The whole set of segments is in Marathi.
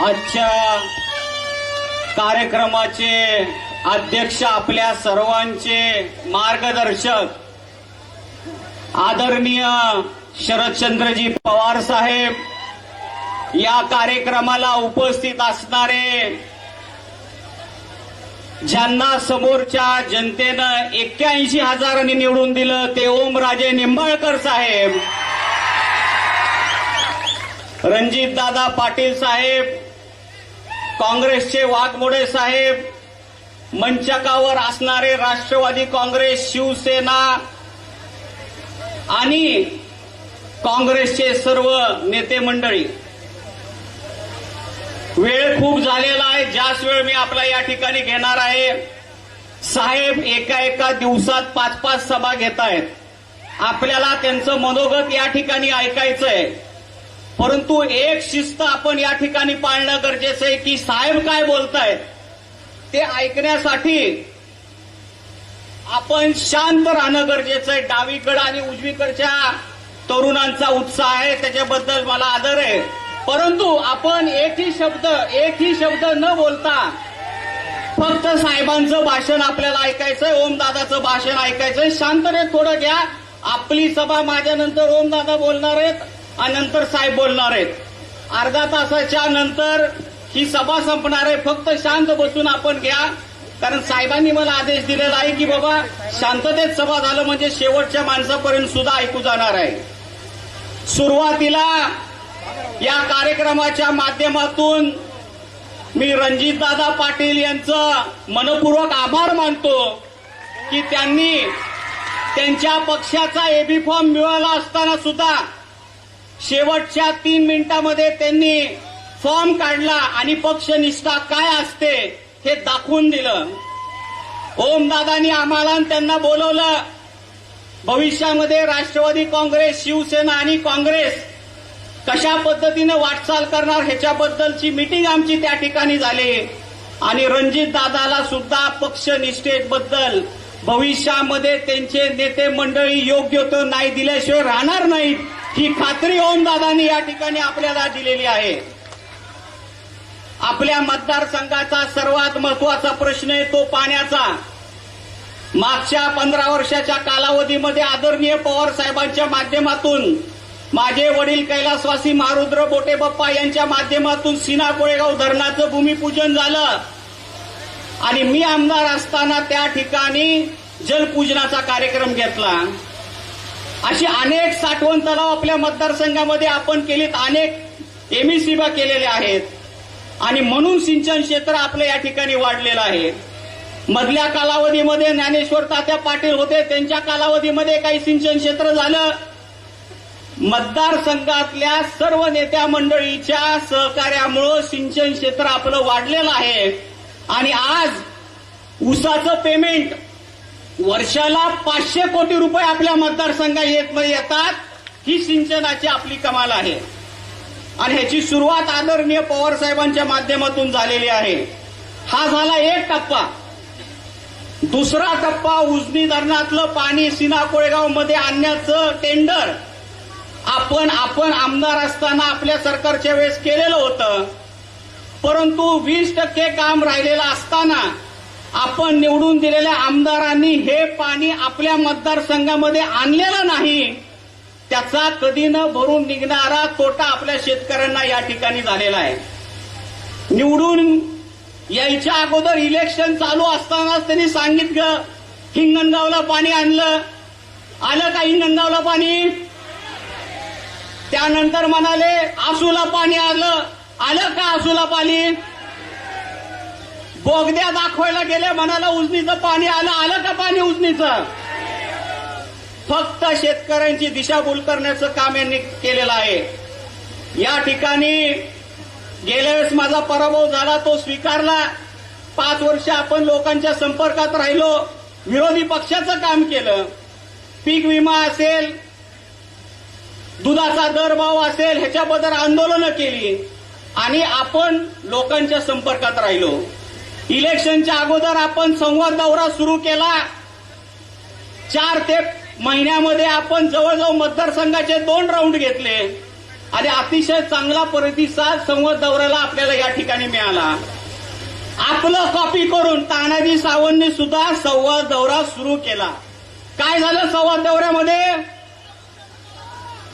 आजच्या कार्यक्रमाचे अध्यक्ष, आपल्या सर्वांचे मार्गदर्शक आदरणीय शरदचंद्रजी पवार साहेब, या कार्यक्रमाला उपस्थित असणारे, ज्यांना समोरच्या जनतेनं 81,000 निवडून दिलं ते ओमराजे निंबाळकर साहेब, रणजितदादा पाटील साहेब, काँग्रेसचे वाघमोडे साहेब, मंचकावर असणारे राष्ट्रवादी काँग्रेस, शिवसेना आणि काँग्रेसचे सर्व नेते मंडळी, वेळ खूप झालेला आहे. जास्त वेळ मी आपला या ठिकाणी घेणार आहे. साहेब एका दिवसात 5-5 सभा घेत आहेत. आपल्याला त्यांचं मनोगत या ठिकाणी ऐकायचंय, परंतु एक शिस्त आपण या ठिकाणी पाळणं गरजेचं आहे की साहेब काय बोलतायत ते ऐकण्यासाठी आपण शांत राहणं गरजेचं आहे. डावीकडे आणि उजवीकडच्या तरुणांचा उत्साह आहे, त्याच्याबद्दल मला आदर आहे, परंतु आपण एकही शब्द न बोलता फक्त साहेबांचं भाषण आपल्याला ऐकायचंय, ओमदादाचं भाषण ऐकायचंय. शांततेत थोडं घ्या. आपली सभा माझ्यानंतर ओमदादा बोलणार आहेत आणि नंतर साहेब बोलणार आहेत. अर्धा तासाच्या नंतर ही सभा संपणार आहे. फक्त शांत बसून आपण घ्या, कारण साहेबांनी मला आदेश दिलेला आहे की बाबा शांततेत सभा झालं म्हणजे शेवटच्या माणसापर्यंत सुद्धा ऐकू जाणार आहे. सुरुवातीला या कार्यक्रमाच्या माध्यमातून मी रणजितदादा पाटील यांचं मनपूर्वक आभार मानतो की त्यांनी त्यांच्या पक्षाचा एबी फॉर्म मिळाला असताना सुद्धा शेवटच्या 3 मिनिटांमध्ये त्यांनी फॉर्म काढला आणि पक्षनिष्ठा काय असते हे दाखवून दिलं. ओमदादांनी आम्हाला त्यांना बोलवलं. भविष्यामध्ये राष्ट्रवादी काँग्रेस, शिवसेना आणि काँग्रेस कशा पद्धतीनं वाटचाल करणार ह्याच्याबद्दलची मीटिंग आमची त्या ठिकाणी झाली आणि रणजितदादाला सुद्धा पक्षनिष्ठेबद्दल भविष्यामध्ये त्यांचे नेते मंडळी योग्य तो नाही दिल्याशिवाय राहणार नाहीत ही खात्री ओमदादांनी या ठिकाणी आपल्याला दिलेली आहे. आपल्या मतदारसंघाचा सर्वात महत्वाचा प्रश्न आहे तो पाण्याचा. मागच्या 15 वर्षाच्या कालावधीमध्ये आदरणीय पवार साहेबांच्या माध्यमातून, माझे वडील कैलासवासी महारुद्र बोटे बाप्पा यांच्या माध्यमातून सीना कोळेगाव धरणाचं भूमिपूजन झालं आणि मी आमदार असताना त्या ठिकाणी जलपूजनाचा कार्यक्रम घेतला. अशी अनेक साठवण तलाव आपल्या मतदारसंघामध्ये आपण केलीत, अनेक एमईसीबा केलेल्या आहेत आणि म्हणून सिंचन क्षेत्र आपलं या ठिकाणी वाढलेलं आहे. मधल्या कालावधीमध्ये ज्ञानेश्वर तात्या पाटील होते, त्यांच्या कालावधीमध्ये काही सिंचन क्षेत्र झालं. मतदारसंघातल्या सर्व नेत्या मंडळीच्या सहकार्यामुळे सिंचन क्षेत्र आपलं वाढलेलं आहे आणि आज ऊसाचं पेमेंट वर्षाला 500 कोटी रुपये आपल्या मतदारसंघात येतात. ही सिंचनाची आपली कमाल आहे आणि ह्याची सुरुवात आदरणीय पवार साहेबांच्या माध्यमातून झालेली आहे. हा झाला एक टप्पा. दुसरा टप्पा, उजनी धरणातलं पाणी सीना कोळेगाव मध्ये आणण्याचं टेंडर आपण आमदार असताना आपल्या सरकारच्या वेळेस केलेलं होतं, परंतु 20% काम राहिलेलं असताना आपण निवडून दिलेल्या आमदारांनी हे पाणी आपल्या मतदारसंघामध्ये आणलेलं नाही. त्याचा कधी न भरून निघणारा तोटा आपल्या शेतकऱ्यांना या ठिकाणी झालेला आहे. निवडून यायच्या अगोदर इलेक्शन चालू असतानाच त्यांनी सांगितलं हिंगणगावला पाणी आणलं. आलं का हिंगणगावला पाणी? त्यानंतर म्हणाले आसूला पाणी आलं. आलं का आसूला पाणी? बोगद्या दाखवायला गेले, म्हणाला उजनीचं पाणी आलं. आलं का पाणी उजनीचं? फक्त शेतकऱ्यांची दिशाभूल करण्याचं काम यांनी केलेलं आहे. या ठिकाणी गेल्या वेळेस माझा पराभव झाला, तो स्वीकारला. 5 वर्ष आपण लोकांच्या संपर्कात राहिलो, विरोधी पक्षाचं काम केलं. पीक विमा असेल, दुधाचा दरभाव असेल, ह्याच्याबद्दल आंदोलनं केली आणि आपण लोकांच्या संपर्कात राहिलो. इलेक्शनच्या अगोदर आपण संवाद दौरा सुरू केला. 4 ते महिन्यामध्ये आपण जवळजवळ मतदारसंघाचे 2 राऊंड घेतले आणि अतिशय चांगला प्रतिसाद संवाद दौऱ्याला आपल्याला या ठिकाणी मिळाला. आपलं कॉपी करून तानाजी सावंतने सुद्धा संवाद दौरा सुरू केला. काय झालं संवाद दौऱ्यामध्ये?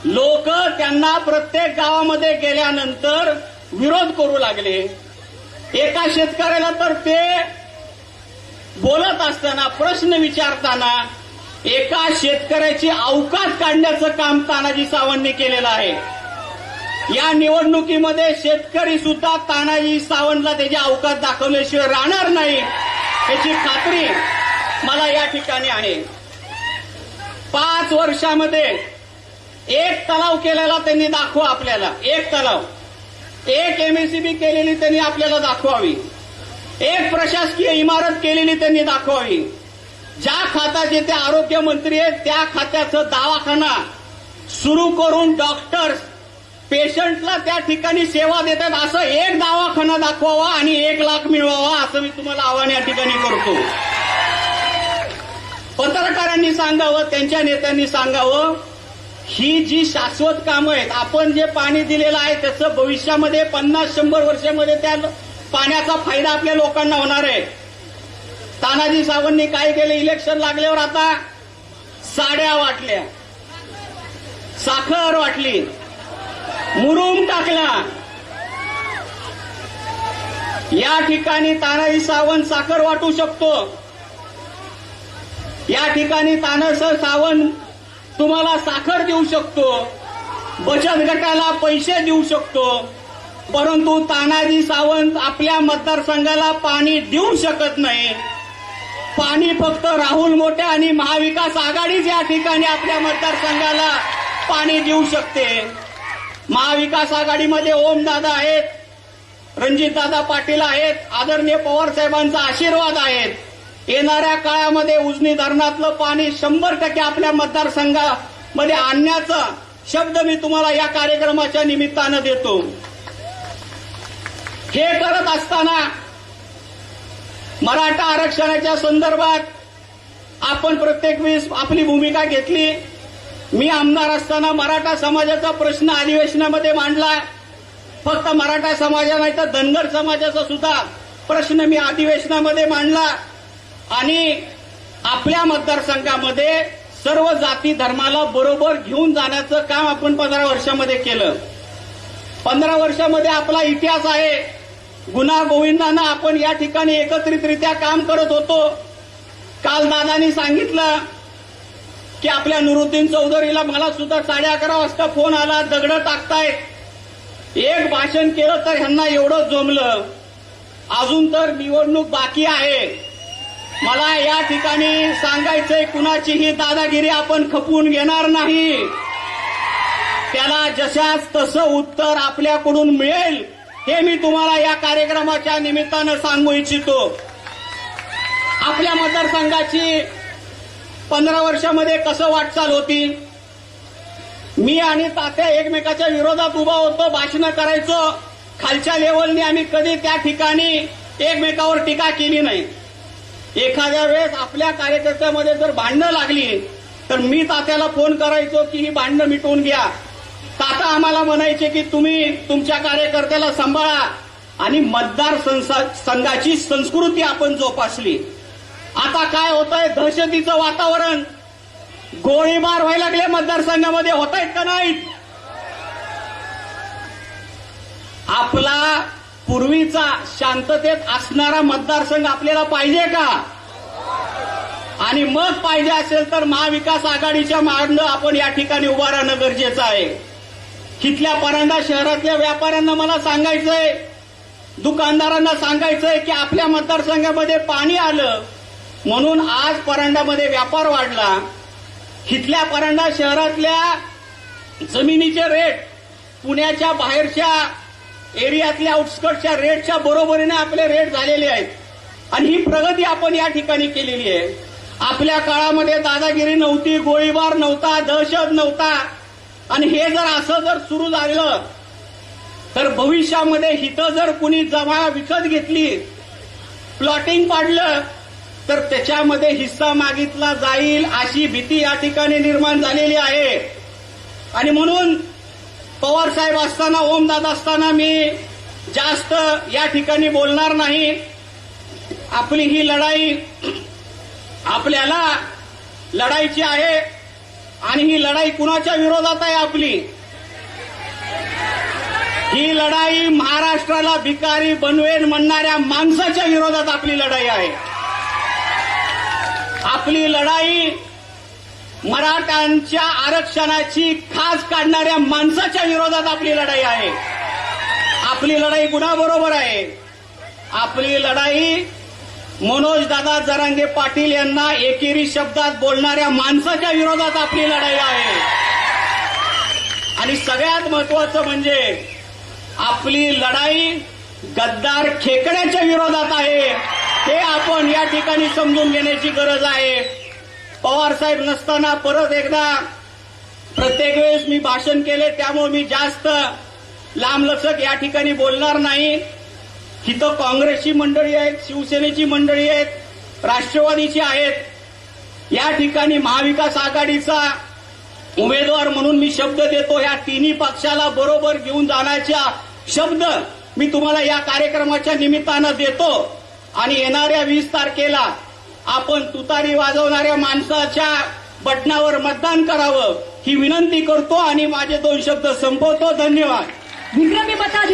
लोक त्यांना प्रत्येक गावामध्ये गेल्यानंतर विरोध करू लागले. एका शेतकऱ्याला तर ते बोलत असताना प्रश्न विचारताना एका शेतकऱ्याची अवकाश काढण्याचं काम तानाजी सावंतने केलेलं आहे. या निवडणुकीमध्ये शेतकरी सुद्धा तानाजी सावंतला त्याची अवकाश दाखवल्याशिवाय राहणार नाही याची खात्री मला या ठिकाणी आहे. 5 वर्षामध्ये एक तलाव केलेला त्यांनी दाखवा आपल्याला. एक तलाव, एक एमएससीबी केलेली त्यांनी आपल्याला दाखवावी. एक प्रशासकीय इमारत केलेली त्यांनी दाखवावी. ज्या खात्याचे ते आरोग्य मंत्री आहेत त्या खात्याचं दवाखाना सुरू करून डॉक्टर्स पेशंटला त्या ठिकाणी सेवा देतात असं एक दवाखाना दाखवावा आणि 1 लाख मिळवावा असं मी तुम्हाला आव्हान या ठिकाणी करतो. पत्रकारांनी सांगावं, त्यांच्या नेत्यांनी सांगावं, ही जी शाश्वत कामं आहेत, आपण जे पाणी दिलेलं आहे त्याचं भविष्यामध्ये 50-100 वर्षामध्ये त्या पाण्याचा फायदा आपल्या लोकांना होणार आहे. तानाजी सावंतनी काय केलं? इलेक्शन लागल्यावर आता साड्या वाटल्या, साखर वाटली, मुरुम टाकला. या ठिकाणी तानाजी सावंत साखर वाटू शकतो. या ठिकाणी तानाजी सावंत तुम्हाला साखर देऊ शकतो, बचत गटाला पैसे देऊ शकतो, परंतु तानाजी सावंत आपल्या मतदारसंघाला पाणी देऊ शकत नाही. पाणी फक्त राहुल मोठे आणि महाविकास आघाडीच या ठिकाणी आपल्या मतदारसंघाला पाणी देऊ शकते. महाविकास आघाडीमध्ये ओमदादा आहेत, रणजितदादा पाटील आहेत, आदरणीय पवार साहेबांचा आशीर्वाद आहेत. येणाऱ्या काळामध्ये उजनी धरणातलं पाणी 100% आपल्या मतदारसंघामध्ये आणण्याचा शब्द मी तुम्हाला या कार्यक्रमाच्या निमित्तानं देतो. हे करत असताना मराठा आरक्षणाच्या संदर्भात आपण प्रत्येक वेळेस आपली भूमिका घेतली. मी आमदार असताना मराठा समाजाचा प्रश्न अधिवेशनामध्ये मांडला. फक्त मराठा समाजा नाही तर धनगर समाजाचा सुद्धा प्रश्न मी अधिवेशनामध्ये मांडला आणि आपल्या मतदारसंघामध्ये सर्व जाती धर्माला बरोबर घेऊन जाण्याचं काम आपण 15 वर्षामध्ये केलं. 15 वर्षामध्ये आपला इतिहास आहे. गुन्हा गोविंदानं आपण या ठिकाणी एकत्रितरित्या काम करत होतो. काल दादानी सांगितलं की आपल्या नुरुद्दीन चौधरीला मला सुद्धा 11:30 वाजता फोन आला, दगडं टाकतायत. एक भाषण केलं तर ह्यांना एवढं जमलं, अजून तर निवडणूक बाकी आहे. मला या ठिकाणी सांगायचंय, कुणाचीही दादागिरी आपण खपवून घेणार नाही. त्याला जशाच तसं उत्तर आपल्याकडून मिळेल हे मी तुम्हाला या कार्यक्रमाच्या निमित्तानं सांगू इच्छितो. आपल्या मतदारसंघाची 15 वर्षामध्ये कसं वाटचाल होती? मी आणि तात्या एकमेकाच्या विरोधात उभा होतो, भाषणं करायचो. खालच्या लेवलने आम्ही कधी त्या ठिकाणी एकमेकावर टीका केली नाही. एखाद्या वेळेस आपल्या कार्यकर्त्यामध्ये जर भांडणं लागली तर मी तात्याला फोन करायचो की ही भांडणं मिटवून घ्या. ताता आम्हाला म्हणायचे की तुम्ही तुमच्या कार्यकर्त्याला सांभाळा आणि मतदार संघाची संस्कृती आपण जोपासली. आता काय होतंय? दहशतीचं वातावरण, गोळीबार व्हायला लागले मतदारसंघामध्ये. होत आहेत का नाहीत? आपला पूर्वीचा शांततेत असणारा मतदारसंघ आपल्याला पाहिजे का? आणि मग पाहिजे असेल तर महाविकास आघाडीच्या मागणं आपण या ठिकाणी उभा राहणं गरजेचं आहे. इथल्या परांडा शहरातल्या व्यापाऱ्यांना मला सांगायचंय, दुकानदारांना सांगायचंय की आपल्या मतदारसंघामध्ये पाणी आलं म्हणून आज परांडामध्ये व्यापार वाढला. इथल्या परांडा शहरातल्या जमिनीचे रेट पुण्याच्या बाहेरच्या एरियातल्या आउटस्कर्टच्या रेटच्या बरोबरीने आपले रेट झालेले आहेत आणि ही प्रगती आपण या ठिकाणी केलेली आहे. आपल्या काळामध्ये दादागिरी नव्हती, गोळीबार नव्हता, दहशत नव्हता. आणि हे जर असं जर सुरू झालं तर भविष्यामध्ये हिथं जर कुणी जमा विकत घेतली, प्लॉटिंग पाडलं तर त्याच्यामध्ये हिस्सा मागितला जाईल अशी भीती या ठिकाणी निर्माण झालेली आहे. आणि म्हणून पवार साहेब असताना, ओमदादा असताना मी जास्त या ठिकाणी बोलणार नाही. आपली ही लढाई आपल्याला लढायची आहे आणि ही लढाई कुणाच्या विरोधात आहे आपली? ही लढाई महाराष्ट्राला भिकारी बनवेन म्हणणाऱ्या माणसाच्या विरोधात आपली लढाई आहे. आपली लढाई मराठ्यांच्या आरक्षणाची खास काढणाऱ्या माणसाच्या विरोधात आपली लढाई आहे. आपली लढाई कुणाबरोबर आहे? आपली लढाई मनोजदादा जरांगे पाटील यांना एकेरी शब्दात बोलणाऱ्या माणसाच्या विरोधात आपली लढाई आहे. आणि सगळ्यात महत्वाचं म्हणजे आपली लढाई गद्दार खेकड्याच्या विरोधात आहे. हे आपण या ठिकाणी समजून घेण्याची गरज आहे. पवार साहेब नसताना परत एकदा प्रत्येक वेळेस मी भाषण केले, त्यामुळे मी जास्त लांबलचक या ठिकाणी बोलणार नाही. इथं काँग्रेसची मंडळी आहेत, शिवसेनेची मंडळी आहेत, राष्ट्रवादीची आहेत. या ठिकाणी महाविकास आघाडीचा उमेदवार म्हणून मी शब्द देतो. या तिन्ही पक्षाला बरोबर घेऊन जाण्याचा शब्द मी तुम्हाला या कार्यक्रमाच्या निमित्तानं देतो. आणि येणाऱ्या 20 तारखेला आपण तुतारी वाजवणाऱ्या माणसाच्या बटनावर मतदान करावं ही विनंती करतो आणि माझे 2 शब्द संपवतो. धन्यवाद. विक्रमी मता